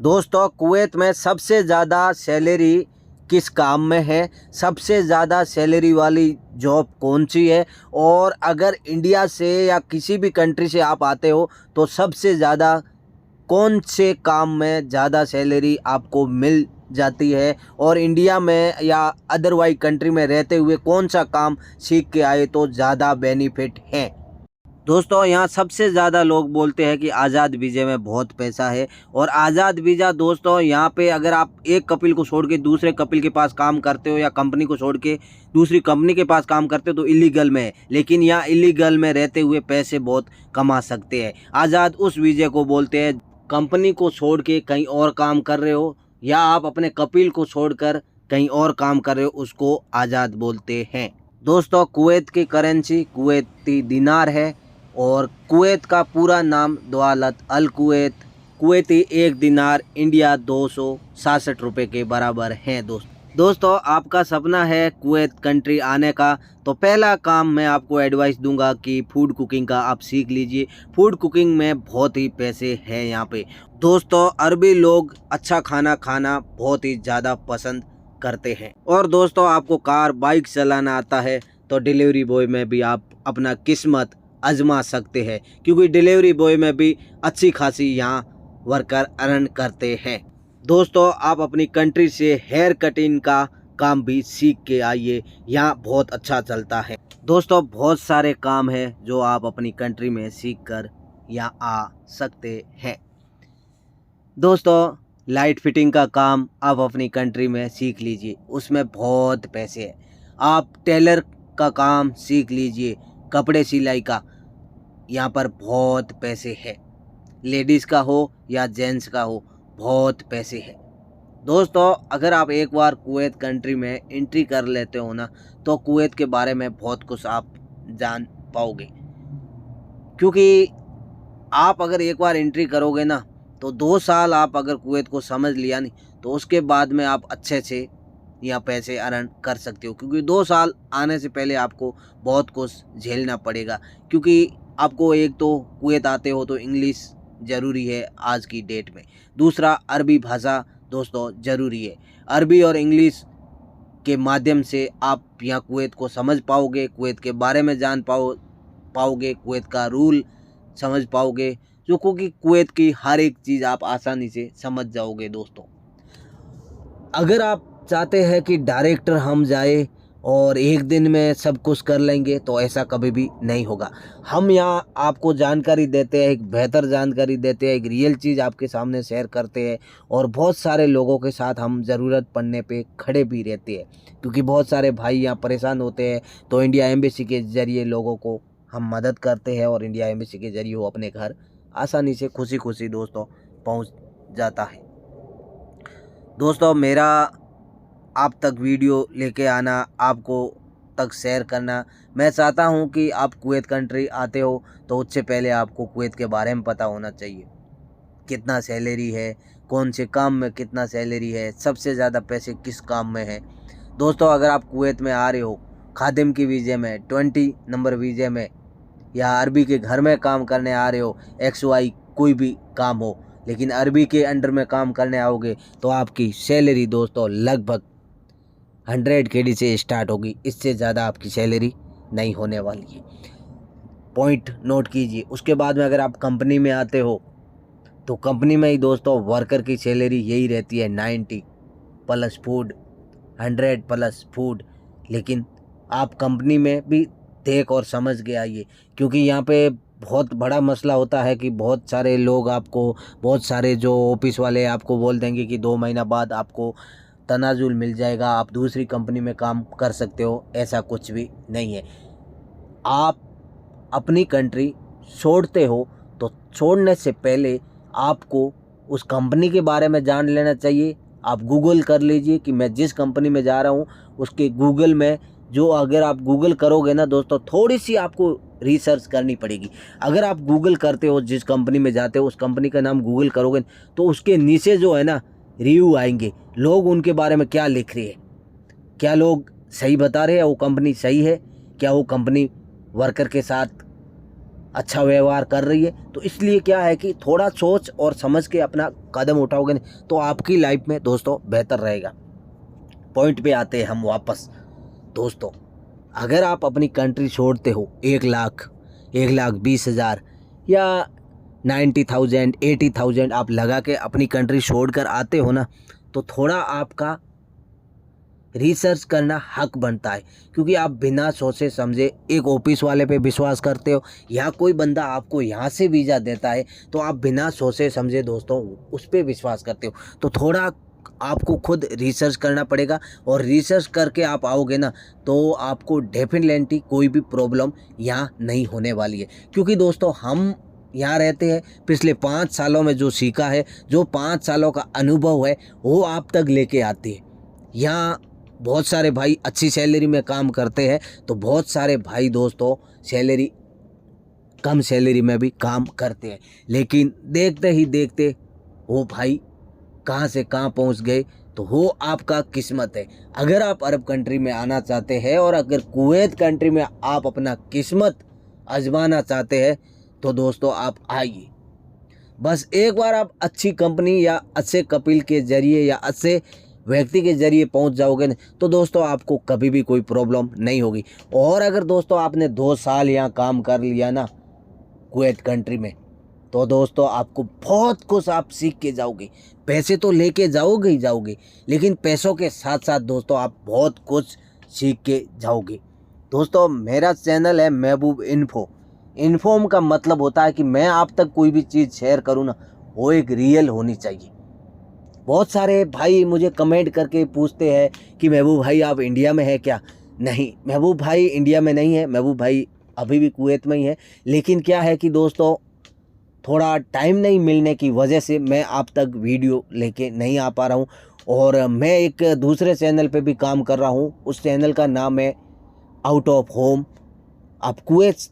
दोस्तों कुवैत में सबसे ज़्यादा सैलरी किस काम में है, सबसे ज़्यादा सैलरी वाली जॉब कौन सी है, और अगर इंडिया से या किसी भी कंट्री से आप आते हो तो सबसे ज़्यादा कौन से काम में ज़्यादा सैलरी आपको मिल जाती है, और इंडिया में या अदरवाइज कंट्री में रहते हुए कौन सा काम सीख के आए तो ज़्यादा बेनिफिट है। दोस्तों यहाँ सबसे ज़्यादा लोग बोलते हैं कि आज़ाद वीज़े में बहुत पैसा है, और आज़ाद वीज़ा दोस्तों यहाँ पे अगर आप एक कपिल को छोड़ के दूसरे कपिल के पास काम करते हो या कंपनी को छोड़ के दूसरी कंपनी के पास काम करते हो तो इलीगल में है, लेकिन यहाँ इलीगल में रहते हुए पैसे बहुत कमा सकते हैं। आज़ाद उस वीज़े को बोलते हैं कंपनी को छोड़ के कहीं और काम कर रहे हो या आप अपने कपिल को छोड़कर कहीं और काम कर रहे हो, उसको आज़ाद बोलते हैं। दोस्तों कुवैत की करेंसी कुवैती दिनार है, और कुवैत का पूरा नाम दौलत अल कुवैत। कुवैती एक दिनार इंडिया 266 रुपये के बराबर है। दोस्तों आपका सपना है कुवैत कंट्री आने का, तो पहला काम मैं आपको एडवाइस दूंगा कि फूड कुकिंग का आप सीख लीजिए। फूड कुकिंग में बहुत ही पैसे हैं यहाँ पे। दोस्तों अरबी लोग अच्छा खाना खाना बहुत ही ज़्यादा पसंद करते हैं, और दोस्तों आपको कार बाइक चलाना आता है तो डिलीवरी बॉय में भी आप अपना किस्मत आजमा सकते हैं, क्योंकि डिलीवरी बॉय में भी अच्छी खासी यहाँ वर्कर अर्न करते हैं। दोस्तों आप अपनी कंट्री से हेयर कटिंग का काम भी सीख के आइए, यहाँ बहुत अच्छा चलता है। दोस्तों बहुत सारे काम हैं जो आप अपनी कंट्री में सीख कर यहाँ आ सकते हैं। दोस्तों लाइट फिटिंग का काम आप अपनी कंट्री में सीख लीजिए, उसमें बहुत पैसे हैं। आप टेलर का काम सीख लीजिए, कपड़े सिलाई का, यहाँ पर बहुत पैसे हैं। लेडीज़ का हो या जेंट्स का हो बहुत पैसे हैं। दोस्तों अगर आप एक बार कुवैत कंट्री में एंट्री कर लेते हो ना, तो कुवैत के बारे में बहुत कुछ आप जान पाओगे, क्योंकि आप अगर एक बार एंट्री करोगे ना तो 2 साल आप अगर कुवैत को समझ लिया नहीं तो उसके बाद में आप अच्छे से यहाँ पैसे अर्न कर सकते हो, क्योंकि 2 साल आने से पहले आपको बहुत कुछ झेलना पड़ेगा। क्योंकि आपको एक तो कुवैत आते हो तो इंग्लिश ज़रूरी है आज की डेट में, दूसरा अरबी भाषा दोस्तों ज़रूरी है। अरबी और इंग्लिश के माध्यम से आप यहाँ कुवैत को समझ पाओगे, कुवैत के बारे में जान पाओगे, कुवैत का रूल समझ पाओगे, जो क्योंकि कुवैत की हर एक चीज़ आप आसानी से समझ जाओगे। दोस्तों अगर आप चाहते हैं कि डायरेक्टर हम जाए और एक दिन में सब कुछ कर लेंगे तो ऐसा कभी भी नहीं होगा। हम यहाँ आपको जानकारी देते हैं, एक बेहतर जानकारी देते हैं, एक रियल चीज़ आपके सामने शेयर करते हैं, और बहुत सारे लोगों के साथ हम ज़रूरत पड़ने पे खड़े भी रहते हैं, क्योंकि बहुत सारे भाई यहाँ परेशान होते हैं तो इंडिया एम्बेसी के ज़रिए लोगों को हम मदद करते हैं, और इंडिया एम्बेसी के ज़रिए वो अपने घर आसानी से खुशी खुशी दोस्तों पहुँच जाता है। दोस्तों मेरा आप तक वीडियो लेके आना, आपको तक शेयर करना, मैं चाहता हूं कि आप कुवैत कंट्री आते हो तो उससे पहले आपको कुवैत के बारे में पता होना चाहिए, कितना सैलरी है, कौन से काम में कितना सैलरी है, सबसे ज़्यादा पैसे किस काम में है। दोस्तों अगर आप कुवैत में आ रहे हो खादिम की वीज़े में, 20 नंबर वीज़े में, या अरबी के घर में काम करने आ रहे हो, XY कोई भी काम हो, लेकिन अरबी के अंडर में काम करने आओगे तो आपकी सैलरी दोस्तों लगभग 100 KD से स्टार्ट होगी, इससे ज़्यादा आपकी सैलरी नहीं होने वाली है। पॉइंट नोट कीजिए। उसके बाद में अगर आप कंपनी में आते हो तो कंपनी में ही दोस्तों वर्कर की सैलरी यही रहती है 90 प्लस फूड, 100 प्लस फूड। लेकिन आप कंपनी में भी देख और समझ के आइए, क्योंकि यहाँ पे बहुत बड़ा मसला होता है कि बहुत सारे लोग आपको, बहुत सारे जो ऑफिस वाले आपको बोल देंगे कि 2 महीना बाद आपको तनाजुल मिल जाएगा, आप दूसरी कंपनी में काम कर सकते हो। ऐसा कुछ भी नहीं है। आप अपनी कंट्री छोड़ते हो तो छोड़ने से पहले आपको उस कंपनी के बारे में जान लेना चाहिए। आप गूगल कर लीजिए कि मैं जिस कंपनी में जा रहा हूँ उसके गूगल में, जो अगर आप गूगल करोगे ना दोस्तों, थोड़ी सी आपको रिसर्च करनी पड़ेगी। अगर आप गूगल करते हो, जिस कंपनी में जाते हो उस कंपनी का नाम गूगल करोगे तो उसके नीचे जो है ना रिव्यू आएंगे, लोग उनके बारे में क्या लिख रहे हैं, क्या लोग सही बता रहे हैं, वो कंपनी सही है, क्या वो कंपनी वर्कर के साथ अच्छा व्यवहार कर रही है। तो इसलिए क्या है कि थोड़ा सोच और समझ के अपना कदम उठाओगे ना तो आपकी लाइफ में दोस्तों बेहतर रहेगा। पॉइंट पे आते हैं हम वापस। दोस्तों अगर आप अपनी कंट्री छोड़ते हो 1 लाख 1,20,000 या 90,000 80,000 आप लगा के अपनी कंट्री छोड़कर आते हो ना, तो थोड़ा आपका रिसर्च करना हक बनता है। क्योंकि आप बिना सोचे समझे एक ऑफिस वाले पे विश्वास करते हो या कोई बंदा आपको यहाँ से वीज़ा देता है तो आप बिना सोचे समझे दोस्तों उस पर विश्वास करते हो। तो थोड़ा आपको खुद रिसर्च करना पड़ेगा और रिसर्च करके आप आओगे ना तो आपको डेफिनेटली कोई भी प्रॉब्लम यहाँ नहीं होने वाली है। क्योंकि दोस्तों हम यहाँ रहते हैं, पिछले 5 सालों में जो सीखा है, जो 5 सालों का अनुभव है वो आप तक लेके आते हैं। यहाँ बहुत सारे भाई अच्छी सैलरी में काम करते हैं तो बहुत सारे भाई दोस्तों सैलरी कम सैलरी में भी काम करते हैं, लेकिन देखते ही देखते वो भाई कहाँ से कहाँ पहुँच गए। तो वो आपका किस्मत है। अगर आप अरब कंट्री में आना चाहते हैं और अगर कुवैत कंट्री में आप अपना किस्मत आजमाना चाहते हैं तो दोस्तों आप आइए। बस एक बार आप अच्छी कंपनी या अच्छे कपिल के ज़रिए या अच्छे व्यक्ति के ज़रिए पहुंच जाओगे ना तो दोस्तों आपको कभी भी कोई प्रॉब्लम नहीं होगी। और अगर दोस्तों आपने 2 साल यहाँ काम कर लिया ना कुवैत कंट्री में तो दोस्तों आपको बहुत कुछ आप सीख के जाओगे। पैसे तो लेके जाओगे ही जाओगे, लेकिन पैसों के साथ साथ दोस्तों आप बहुत कुछ सीख के जाओगे। दोस्तों मेरा चैनल है महबूब इन्फो। इन्फॉर्म का मतलब होता है कि मैं आप तक कोई भी चीज़ शेयर करूँ ना वो एक रियल होनी चाहिए। बहुत सारे भाई मुझे कमेंट करके पूछते हैं कि महबूब भाई आप इंडिया में है क्या? नहीं, महबूब भाई इंडिया में नहीं है, महबूब भाई अभी भी कुवैत में ही है। लेकिन क्या है कि दोस्तों थोड़ा टाइम नहीं मिलने की वजह से मैं आप तक वीडियो लेके नहीं आ पा रहा हूँ। और मैं एक दूसरे चैनल पे भी काम कर रहा हूँ, उस चैनल का नाम है आउट ऑफ होम। आप Kuwait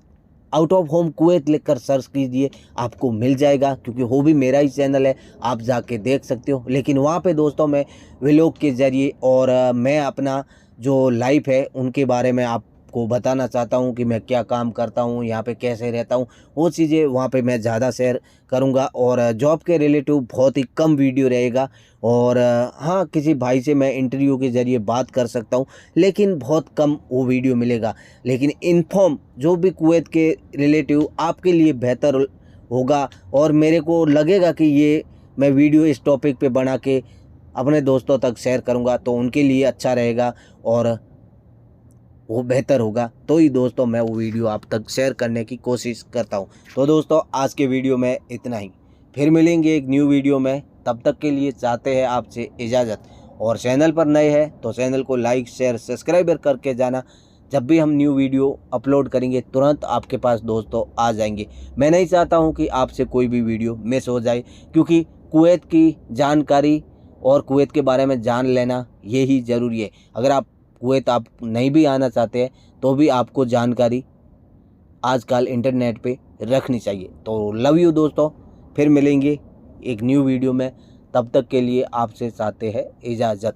out of home Kuwait लिखकर सर्च कीजिए, आपको मिल जाएगा। क्योंकि वो भी मेरा ही चैनल है, आप जाके देख सकते हो। लेकिन वहाँ पे दोस्तों मैं व्लॉग के ज़रिए और मैं अपना जो लाइफ है उनके बारे में आपको बताना चाहता हूँ कि मैं क्या काम करता हूँ, यहाँ पे कैसे रहता हूँ, वो चीज़ें वहाँ पे मैं ज़्यादा शेयर करूँगा। और जॉब के रिलेटिव बहुत ही कम वीडियो रहेगा। और हाँ, किसी भाई से मैं इंटरव्यू के ज़रिए बात कर सकता हूँ, लेकिन बहुत कम वो वीडियो मिलेगा। लेकिन इन्फॉर्म जो भी कुवैत के रिलेटिव आपके लिए बेहतर होगा और मेरे को लगेगा कि ये मैं वीडियो इस टॉपिक पे बना के अपने दोस्तों तक शेयर करूँगा तो उनके लिए अच्छा रहेगा और वो बेहतर होगा। तो ही दोस्तों मैं वो वीडियो आप तक शेयर करने की कोशिश करता हूँ। तो दोस्तों आज के वीडियो में इतना ही, फिर मिलेंगे एक न्यू वीडियो में। तब तक के लिए चाहते हैं आपसे इजाज़त। और चैनल पर नए हैं तो चैनल को लाइक शेयर सब्सक्राइबर करके जाना। जब भी हम न्यू वीडियो अपलोड करेंगे तुरंत आपके पास दोस्तों आ जाएंगे। मैं नहीं चाहता हूँ कि आपसे कोई भी वीडियो मिस हो जाए, क्योंकि कुवैत की जानकारी और कुवैत के बारे में जान लेना यही ज़रूरी है। अगर आप कुवैत आप नहीं भी आना चाहते हैं तो भी आपको जानकारी आजकल इंटरनेट पे रखनी चाहिए। तो लव यू दोस्तों, फिर मिलेंगे एक न्यू वीडियो में। तब तक के लिए आपसे चाहते हैं इजाज़त।